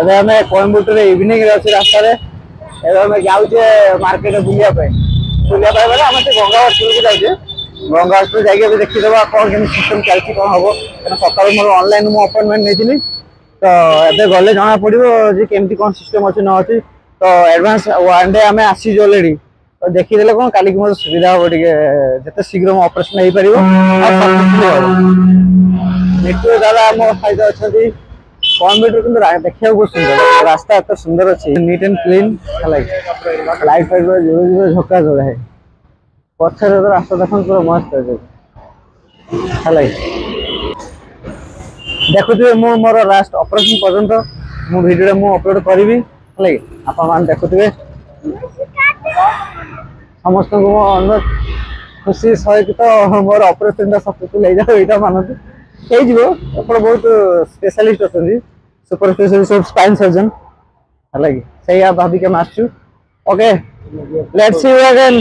ଏବେ ଆମେ କୋଏମ୍ବୁଟୁର ଇଭିନିଂ ରେ ଅଛି ରାସ୍ତାରେ। ଏବେ ଆମେ ଯାଉଛେ ମାର୍କେଟ ବୁଲିବା ପାଇଁ ବୋଲେ ଆମେ ସେ ଗଙ୍ଗା ହସ୍ପିଟାଲକୁ ଯାଉଛେ। ଗଙ୍ଗା ହସ୍ପିଟାଲ ଯାଇକି ଏବେ ଦେଖିଦେବା କ'ଣ କେମିତି ସିଷ୍ଟମ ଚାଲିଛି କ'ଣ ହବ। କାରଣ ସକାଳୁ ମୋର ଅନଲାଇନ ମୁଁ ଆପଏଣ୍ଟମେଣ୍ଟ ନେଇଥିଲି ତ ଏବେ ଗଲେ ଜଣା ପଡିବ ଯେ କେମିତି କ'ଣ ସିଷ୍ଟମ ଅଛି ନ ଅଛି। ତ ଆଡଭାନ୍ସ ୱାନ୍ ଡେ ଆମେ ଆସିଛୁ ଅଲରେଡି। ତ ଦେଖିଦେଲେ କ'ଣ କାଲିକି ମୋର ସୁବିଧା ହବ ଟିକେ ଯେତେ ଶୀଘ୍ର ମୋ ଅପରେସନ ହେଇପାରିବ ଆଉ ସକ୍ସେସଫୁଲି ହବ। ନିତୁ ଦାଦା ଆମ ସହିତ ଅଛନ୍ତି। कोयम्बटूर किंतु देखा बहुत सुंदर रास्ता एत सुंदर अच्छी neat and clean light fight जो झका जोड़ा है पचर तो रास्ता देख पूरा मस्त है देखुए मु मोर लास्ट ऑपरेशन पर्यंत मो वीडियो मु अपलोड करी आप देखुए समस्त को मो अनुरोध खुशी सहित तो मोर ऑपरेशन सक्सेसफुल हो जाए यहाँ मानते बहुत स्पेशलिस्ट अच्छा सुपर स्पेशलिस्ट स्पाइन सर्जन है सही आप भाविक हम आसचु okay let's see you again.